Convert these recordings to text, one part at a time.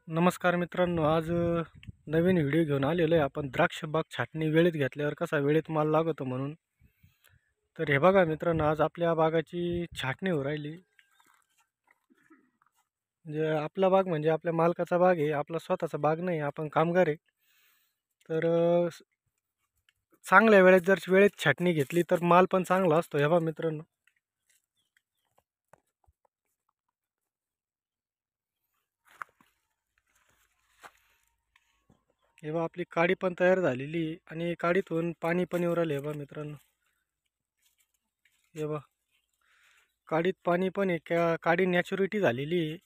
नमस्कार मित्रांनो, आज नवीन व्हिडिओ घेऊन आलेलो आहे आपण द्राक्ष बाग छाटणी वेळेत घेतल्यावर कसा वेळेत माल लागतो म्हणून. तर हे बघा मित्रांनो, आज आपल्या बागाची छाटणी हो राहिली. म्हणजे आपला बाग म्हणजे आपल्या मालकाचा बाग आहे, आपला स्वतःचा बाग नाही, आपण कामगार आहे. तर चांगल्या वेळेत जर वेळेत छाटणी घेतली तर माल पण चांगला असतो. हे बघा मित्रांनो, हे बघा आपली काडी पण तयार झालेली आहे आणि काडीतून पाणी पण येऊ राहिले. हे बघा मित्रांनो, हे बघा काडीत पाणी पण आहे, काडी नॅचुरिटी झालेली आहे.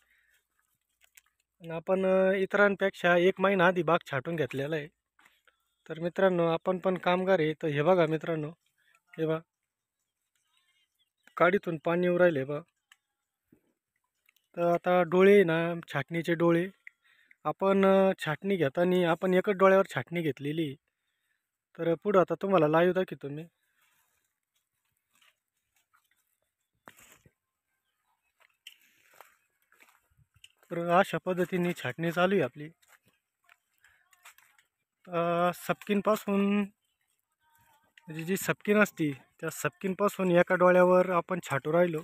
आणि आपण इतरांपेक्षा 1 महिना आधी बाग छाटून घेतलेला आहे. तर मित्रांनो, आपण पण कामगार आहे. तर हे बघा मित्रांनो, हे बघा काडीतून पाणी येऊ राहिले बघा. तर आता डोळे ना, छाटणीचे डोळे आपण छाटणी घेताना आपण एकच डोळ्यावर छाटणी घेतलेली. तर पुढं आता तुम्हाला लाईव्ह दाखवतो मी. तर अशा पद्धतीने छाटणी चालू आहे आपली. सपकीनपासून म्हणजे जी सपकीन असती त्या सपकीनपासून एका डोळ्यावर आपण छाटू राहिलो.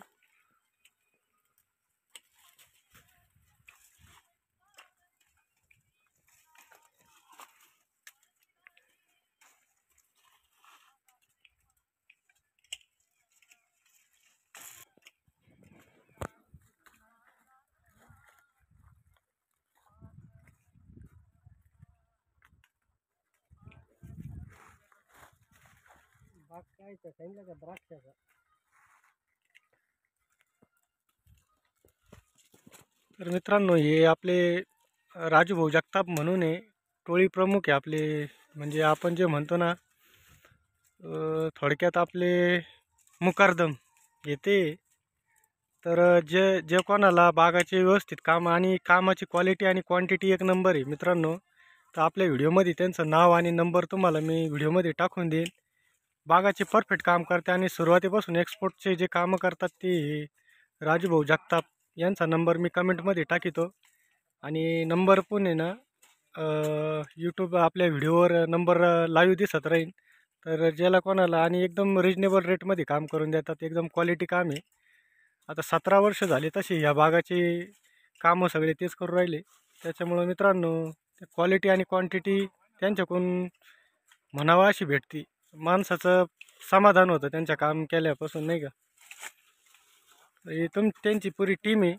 बाग काय सांगितलं का द्राक्षाचा. तर मित्रांनो, हे आपले राजूभाऊ जगताप म्हणून आहे, टोळी प्रमुख आहे आपले. म्हणजे आपण जे म्हणतो ना, थोडक्यात आपले मुकादम येते. तर जे जे कोणाला बागाचे व्यवस्थित काम आणि कामाची क्वालिटी आणि क्वांटिटी एक नंबर आहे मित्रांनो, तर आपल्या व्हिडिओमध्ये त्यांचं नाव आणि नंबर तुम्हाला मी व्हिडिओमध्ये टाकून देईन. बागाचे परफेक्ट काम करते आणि सुरुवातीपासून एक्सपोर्टचे जे कामं करतात ते राजूभाऊ जगताप यांचा नंबर मी कमेंटमध्ये टाकितो. आणि नंबर पण आहे ना, यूट्यूब आपल्या व्हिडिओवर नंबर लाईव्ह दिसत राहील. तर ज्याला कोणाला आणि एकदम रिजनेबल रेटमध्ये काम करून देतात, एकदम क्वालिटी काम आहे. आता 17 वर्ष झाले तसे ह्या बागाचे कामं सगळे तेच करून राहिले. त्याच्यामुळं मित्रांनो, क्वालिटी आणि क्वांटिटी त्यांच्याकडून म्हणावा अशी भेटती. माणसाचं समाधान होतं त्यांच्या काम केल्यापासून, नाही का. त्यांची पुरी टीम आहे.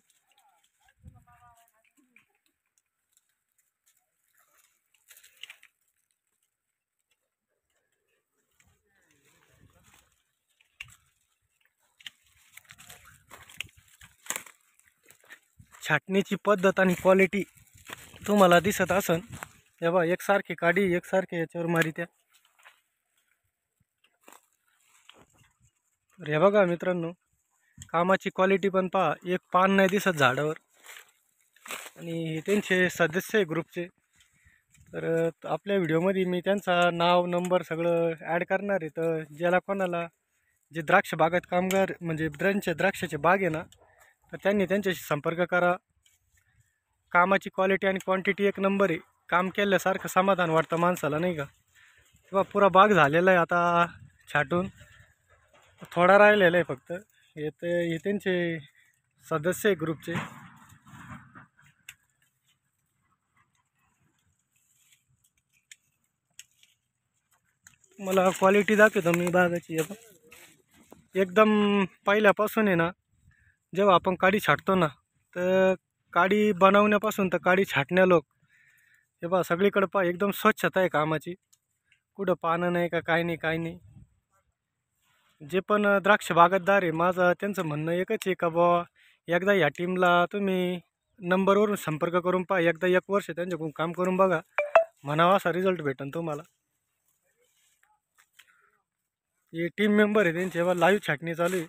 छाटणीची पद्धत आणि क्वालिटी तुम्हाला दिसत असन. हे बघा, एकसारखी काडी एकसारखे याच्यावर मारित्या. तर हे बघा मित्रांनो, कामाची क्वालिटी पण पहा, एक पान नाही दिसत झाडावर. आणि हे त्यांचे सदस्य आहे ग्रुपचे. तर आपल्या व्हिडिओमध्ये मी त्यांचा नाव नंबर सगळं ॲड करणार आहे. तर ज्याला कोणाला जे द्राक्ष बागात कामगार म्हणजे द्राक्षाचे बाग आहे ना, तर त्यांनी त्यांच्याशी संपर्क करा. कामाची क्वालिटी आणि क्वांटिटी एक नंबर आहे. काम केल्यासारखं समाधान वाटतं माणसाला, नाही का. किंवा पुरा बाग झालेला आहे आता छाटून, थोडा राहिलेला आहे फक्त. हे त्यांचे सदस्य आहे ग्रुपचे. मला क्वालिटी दाखवतो मी बागाची. एकदम पहिल्यापासून आहे ना, जेव्हा आपण काडी छाटतो ना, तर काडी बनवण्यापासून तर काडी छाटण्या लोक हे बघा सगळीकडे पहा, एकदम स्वच्छता आहे कामाची. कुठं पानं नाही का, काय नाही काय नाही. जे पण द्राक्ष बागायतदार आहे, माझं त्यांचं म्हणणं एकच आहे का बुवा, एकदा या टीमला तुम्ही नंबरवरून संपर्क करून पहा. एकदा 1 वर्ष त्यांच्याकडून काम करून बघा, म्हणावा असा रिझल्ट भेटेल तुम्हाला. हे टीम मेंबर आहे त्यांचे, लाईव्ह छाटणी चालू आहे.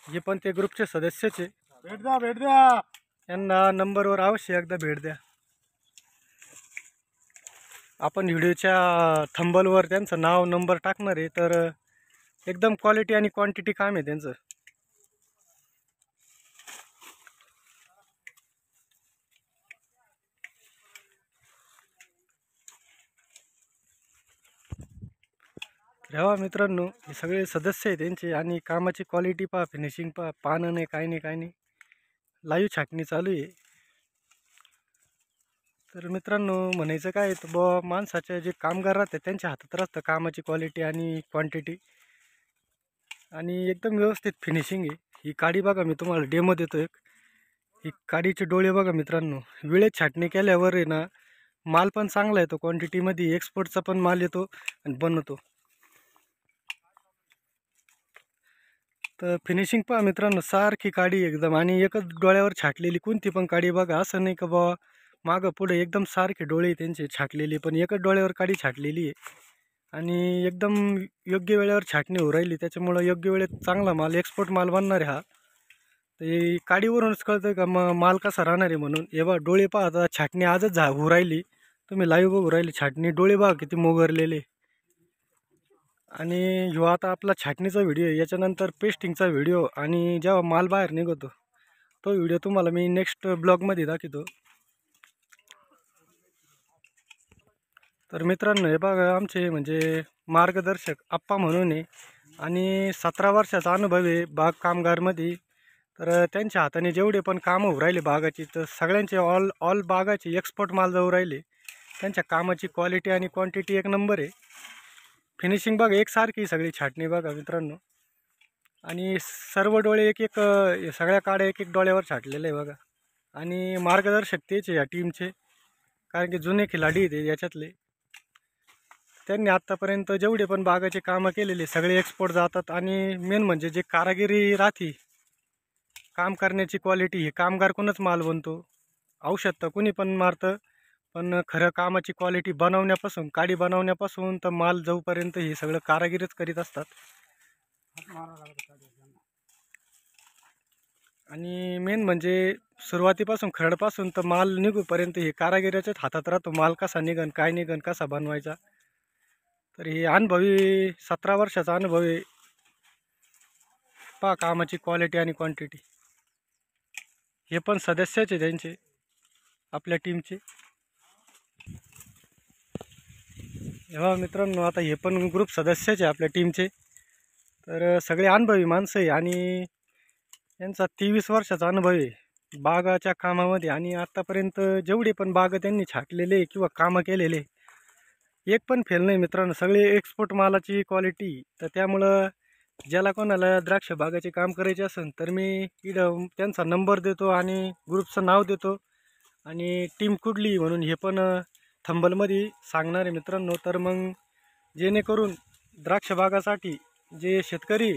हे पण ते ग्रुपचे सदस्यच आहे. भेट द्या यांना नंबरवर अवश्य एकदा भेट द्या. आपण व्हिडिओच्या थंबलवर त्यांचं नाव नंबर टाकणार आहे, तर एकदम क्वालिटी आणि क्वांटिटी काम आहे त्यांचं. तेव्हा मित्रांनो, हे सगळे सदस्य आहे त्यांचे आणि कामाची क्वालिटी पहा, फिनिशिंग पहा, पानं नाही, काही नाही, काही नाही. लाईव्ह छाटणी चालू आहे. तर मित्रांनो, म्हणायचं काय तर बुवा, माणसाचे जे कामगार राहतात त्यांच्या हातात राहतं कामाची क्वालिटी आणि क्वांटिटी, आणि एकदम व्यवस्थित फिनिशिंग आहे. ही काडी बघा, मी तुम्हाला डेमो देतो एक. ही काडीचे डोळे बघा मित्रांनो, वेळेत छाटणी केल्यावर आहे ना, माल पण चांगला येतो, क्वांटिटीमध्ये एक्सपोर्टचा पण माल येतो आणि बनवतो. तर फिनिशिंग पहा मित्रांनो, सारखी काडी एकदम, आणि एकच डोळ्यावर छाटलेली कोणती पण काडी बघा. असं नाही का बाबा मागं पुढे एकदम सारखे डोळे त्यांचे छाटलेले, पण एकच डोळ्यावर काडी छाटलेली आहे. आणि एकदम योग्य वेळेवर छाटणी होऊ राहिली, त्याच्यामुळं योग्य वेळेत चांगला माल, एक्सपोर्ट माल बनणार आहे हा. तर हे काडीवरूनच कळतं का मग माल कसा राहणार आहे म्हणून. हे बघा डोळे पहा, आता छाटणी आजच होऊ राहिली, तुम्ही लाईव्ह बघू राहिली छाटणी. डोळे बघा किती मोगरलेले. आणि ह्यो आता आपला छाटणीचा व्हिडिओ आहे, याच्यानंतर पेस्टिंगचा व्हिडिओ आणि जेव्हा माल बाहेर निघतो तो व्हिडिओ तुम्हाला मी नेक्स्ट ब्लॉगमध्ये दाखवतो. तर मित्रांनो, हे बघा आमचे म्हणजे मार्गदर्शक आप्पा म्हणून आहे, आणि 17 वर्षाचा अनुभव आहे बाग कामगारमध्ये. तर त्यांच्या हाताने जेवढे पण कामं होऊ राहिले बागाची, तर सगळ्यांचे ऑल बागाचे एक्सपोर्ट माल जाऊ राहिले. त्यांच्या कामाची क्वालिटी आणि क्वांटिटी एक नंबर आहे. फिनिशिंग बघा एकसारखी सगळी छाटणी बघा मित्रांनो, आणि सर्व डोळे एक एक सगळ्या काड्या एक एक डोळ्यावर छाटलेले आहे बघा. आणि मार्गदर्शक तेच आहे या टीमचे, कारण की जुने खिलाडी ते याच्यातले. त्यांनी आत्तापर्यंत जेवढे पण बागाचे कामं केलेले सगळे एक्सपोर्ट जातात. आणि मेन म्हणजे जे कारागिरी राहते, काम करण्याची क्वालिटी, हे कामगारकडूनच माल बनतो. औषध तर कुणी पण मारतं, पण खरं कामाची क्वालिटी बनवण्यापासून, काडी बनवण्यापासून तर माल जाऊपर्यंत हे सगळं कारागिरीच करीत असतात. आणि मेन म्हणजे सुरुवातीपासून खरडपासून तर माल निघूपर्यंत हे कारागिराच्याच हातात राहतो, माल कसा निघन, काय निघन, कसा बनवायचा. तर हे अनुभवी 17 वर्षाचा अनुभव आहे पहा, कामाची क्वालिटी आणि क्वांटिटी. हे पण सदस्यच आहे त्यांचे, आपल्या टीमचे. जेव्हा मित्रांनो, आता हे पण ग्रुप सदस्यच आहे आपल्या टीमचे. तर सगळे अनुभवी माणसं आहे, आणि यांचा 23 वर्षाचा अनुभव आहे बागाच्या कामामध्ये. आणि आत्तापर्यंत जेवढे पण बाग त्यांनी छाटलेले किंवा कामं केलेले, एक पण फेल नाही मित्रांनो, सगळे एक्सपोर्ट मालाची क्वालिटी. तर त्यामुळं ज्याला कोणाला द्राक्ष बागाचे काम करायचे असेल तर मी इथं त्यांचा नंबर देतो आणि ग्रुपचं नाव देतो, आणि टीम कुठली म्हणून हे पण थंबलमध्ये सांगणार आहे मित्रांनो. तर मग जेणेकरून द्राक्ष बागासाठी जे शेतकरी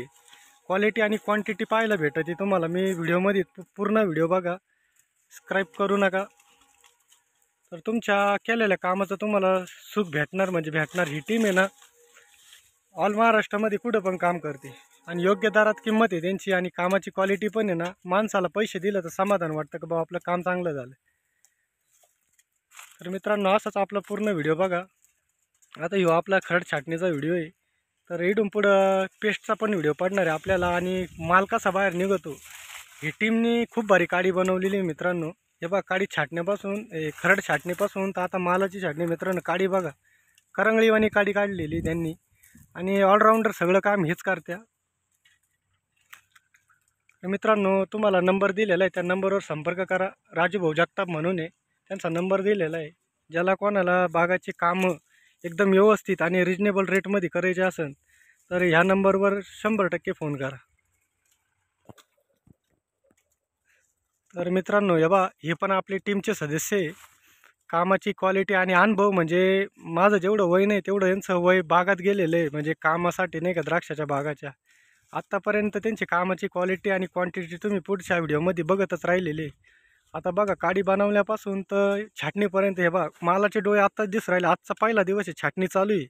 क्वालिटी आणि क्वांटिटी पाहायला भेटते तुम्हाला, मी व्हिडिओमध्ये पूर्ण व्हिडिओ बघा, स्क्राईब करू नका. तर तुमच्या केलेल्या कामाचं तुम्हाला सुख भेटणार म्हणजे भेटणार. ही टीम आहे ना, ऑल महाराष्ट्रामध्ये कुठं पण काम करते, आणि योग्य दरात किंमत आहे त्यांची, आणि कामाची क्वालिटी पण आहे ना, माणसाला पैसे दिलं तर समाधान वाटतं की बाबा आपलं काम चांगलं झालं. तर मित्रांनो, असाच आपला पूर्ण व्हिडिओ बघा. आता ह्यो आपला खरड छाटणीचा व्हिडिओ आहे, तर इथून पुढं पेस्टचा पण व्हिडिओ पडणार आहे आपल्याला, आणि माल कसा बाहेर निघतो. ही टीमनी खूप भारी काडी बनवलेली आहे मित्रांनो. हे बघा, काडी छाटण्यापासून, खरड छाटणीपासून तर आता मालाची छाटणी मित्रांनो. काडी बघा, करंगळीवाणी काडी काढलेली त्यांनी, आणि ऑलराऊंडर सगळं काम हेच करत्या. मित्रांनो, तुम्हाला नंबर दिलेला आहे, त्या नंबरवर संपर्क करा. राजूभाऊ जगताप म्हणून आहे, त्यांचा नंबर दिलेला आहे. ज्याला कोणाला बागाची कामं एकदम व्यवस्थित आणि रिजनेबल रेटमध्ये करायचे असेल तर ह्या नंबरवर 100% फोन करा. तर मित्रांनो, हे पण आपले टीमचे सदस्य आहे. कामाची क्वालिटी आणि अनुभव म्हणजे माझं जेवढं वय नाही तेवढं यांचं वय बागात गेलेलं आहे, म्हणजे कामासाठी नाही का, द्राक्षाच्या बागाच्या. आत्तापर्यंत त्यांची कामाची क्वालिटी आणि क्वांटिटी तुम्ही पुढच्या व्हिडिओमध्ये बघतच राहिलेले. आता बघा, काडी बनवल्यापासून तर छाटणीपर्यंत हे बघा, मालाचे डोळे आत्ताच दिसून राहिले. आजचा पहिला दिवस आहे, छाटणी चालू आहे,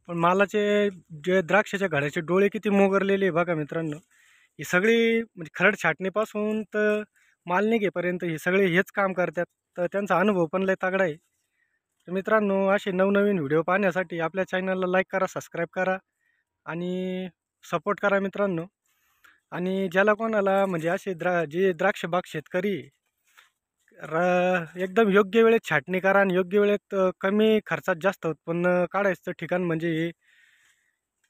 पण मालाचे जे द्राक्षाच्या घड्याचे डोळे किती मोगरलेले बघा मित्रांनो. ही सगळी म्हणजे खरड छाटणीपासून तर माल निघेपर्यंत हे सगळे हेच काम करतात. तर त्यांचा अनुभव पण लय तगडा आहे. तर मित्रांनो, असे नवनवीन व्हिडिओ पाहण्यासाठी आपल्या चॅनलला लाईक करा, सबस्क्राईब करा आणि सपोर्ट करा मित्रांनो. आणि ज्याला कोणाला म्हणजे असे जे द्राक्ष बाग शेतकरी एकदम योग्य वेळेत छाटणी करा आणि योग्य वेळेत कमी खर्चात जास्त उत्पन्न काढायचं ठिकाण म्हणजे हे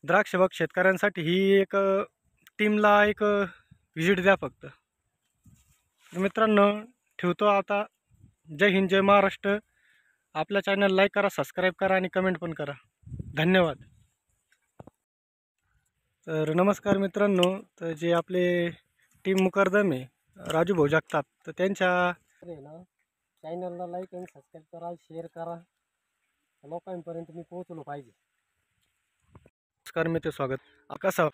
द्राक्ष बाग शेतकऱ्यांसाठी ही एक टीमला एक व्हिजिट द्या फक्त. मित्रांनो, ठेवतो आता. जय हिंद, जय महाराष्ट्र. आपल्या चॅनल लाईक करा, सबस्क्राईब करा आणि कमेंट पण करा. धन्यवाद. तर नमस्कार मित्रांनो, तर जे आपले टीम मुकरदम आहे, राजू भाऊ जगताप, तर त्यांच्या चॅनलला लाईक आणि सबस्क्राईब करा, शेअर करा, लोकांपर्यंत मी पोहोचलो पाहिजे. नमस्कार मित्र, स्वागत. कसं